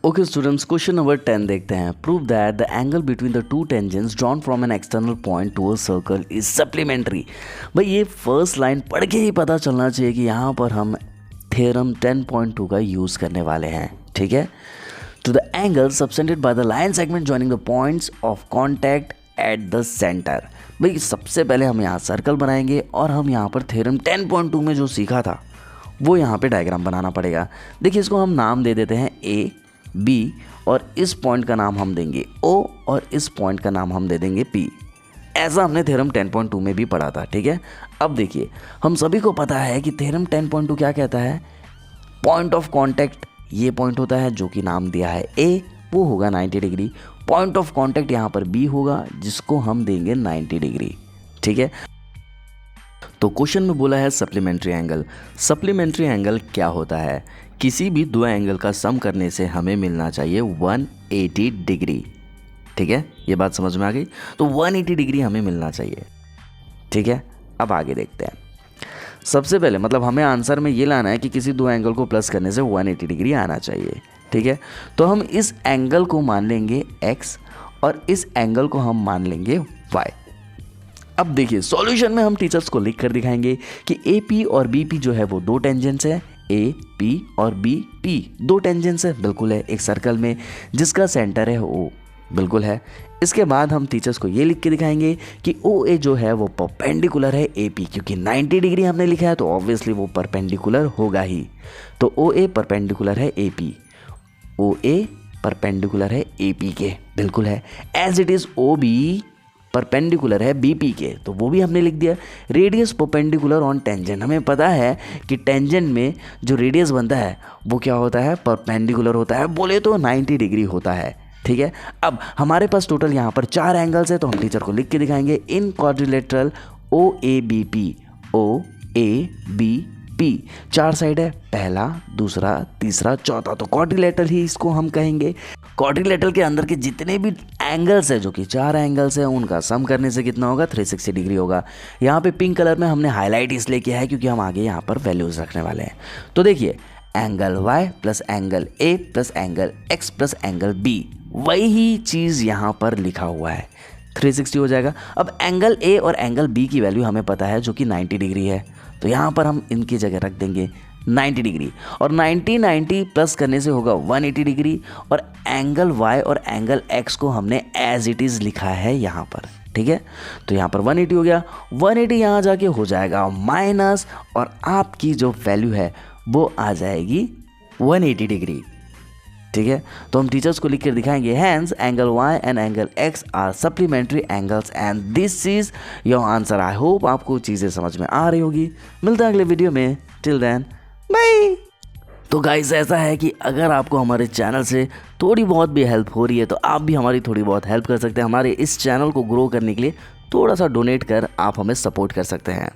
Okay students, question number 10 देखते हैं। Prove that the angle between the two tangents drawn from an external point to a circle is supplementary. भाई ये first line पढ़ के ही पता चलना चाहिए कि यहाँ पर हम थ्योरम 10.2 का यूज़ करने वाले हैं। ठीक है, to the angle subtended by the line segment joining the points of contact at the centre. भाई सबसे पहले हम यहाँ सर्कल बनाएंगे और हम यहाँ पर थ्योरम 10.2 में जो सीखा था वो यहाँ पे डायग्राम बनाना पड़ेगा। देखिए इसको हम नाम दे देते हैं ए बी और इस पॉइंट का नाम हम देंगे ओ और इस पॉइंट का नाम हम दे देंगे पी। ऐसा हमने थ्योरम 10.2 में भी पढ़ा था। ठीक है, अब देखिए हम सभी को पता है कि थ्योरम 10.2 क्या कहता है। पॉइंट ऑफ कॉन्टैक्ट ये पॉइंट होता है जो कि नाम दिया है ए, वो होगा 90 डिग्री। पॉइंट ऑफ कॉन्टैक्ट यहाँ पर बी होगा जिसको हम देंगे 90 डिग्री। ठीक है, तो क्वेश्चन में बोला है सप्लीमेंट्री एंगल। सप्लीमेंट्री एंगल क्या होता है? किसी भी दो एंगल का सम करने से हमें मिलना चाहिए 180 डिग्री। ठीक है, ये बात समझ में आ गई। तो 180 डिग्री हमें मिलना चाहिए। ठीक है, अब आगे देखते हैं। सबसे पहले मतलब हमें आंसर में ये लाना है कि किसी दो एंगल को प्लस करने से 180 डिग्री आना चाहिए। ठीक है, तो हम इस एंगल को मान लेंगे x और इस एंगल को हम मान लेंगे y। अब देखिए सॉल्यूशन में हम टीचर्स को लिख कर दिखाएंगे कि ए पी और बी पी जो है वो दो टेंजेंट्स है। ए पी और बी पी दो टेंजेंट्स है, बिल्कुल है। एक सर्कल में जिसका सेंटर है ओ, बिल्कुल है। इसके बाद हम टीचर्स को ये लिख के दिखाएंगे कि ओ ए जो है वो परपेंडिकुलर है ए पी, क्योंकि 90 डिग्री हमने लिखा है तो ऑब्वियसली वो परपेंडिकुलर होगा ही। तो ओ ए परपेंडिकुलर है A P, O A perpendicular है ए पी के, बिल्कुल है। As it is O B perpendicular है बीपी के, तो वो भी हमने लिख दिया। रेडियस परपेंडिकुलर ऑन टेंजेंट, हमें पता है कि टेंजेंट में जो रेडियस बनता है वो क्या होता है, परपेंडिकुलर होता है, बोले तो 90 डिग्री होता है। ठीक है, अब हमारे पास टोटल यहाँ पर 4 एंगल्स है तो हम टीचर को लिख के दिखाएंगे in quadrilateral O A B P, O A B P 4 side है, पहला दूसरा तीसरा चौथा, तो क्वाड्रिलेटरल ही इसको हम कहेंगे। क्वाड्रिलेटरल के अंदर के जितने भी एंगल्स है जो कि 4 एंगल्स है उनका सम करने से कितना होगा, 360 डिग्री होगा। यहाँ पे पिंक कलर में हमने हाईलाइट इसलिए किया है क्योंकि हम आगे यहाँ पर वैल्यूज रखने वाले हैं। तो देखिए angle y plus angle a plus angle x plus angle b, वही चीज़ यहाँ पर लिखा हुआ है, 360 हो जाएगा। अब एंगल a और एंगल b की वैल्यू हमें पता है जो कि 90 डिग्री है, तो यहाँ पर हम इनकी जगह रख देंगे 90 डिग्री और 90 प्लस करने से होगा 180 डिग्री। और एंगल y और एंगल x को हमने एज इट इज़ लिखा है यहाँ पर। ठीक है, तो यहाँ पर 180 हो गया, 180 यहाँ जाके हो जाएगा माइनस और आपकी जो वैल्यू है वो आ जाएगी 180 डिग्री। ठीक है, तो हम टीचर्स को लिख कर दिखाएंगे hence angle y and angle x are supplementary angles and this is your answer. I hope आपको चीज़ें समझ में आ रही होगी। मिलते हैं अगले वीडियो में, टिल देन बाय। तो गाइस ऐसा है कि अगर आपको हमारे चैनल से थोड़ी बहुत भी हेल्प हो रही है तो आप भी हमारी थोड़ी बहुत हेल्प कर सकते हैं। हमारे इस चैनल को ग्रो करने के लिए थोड़ा सा डोनेट कर आप हमें सपोर्ट कर सकते हैं।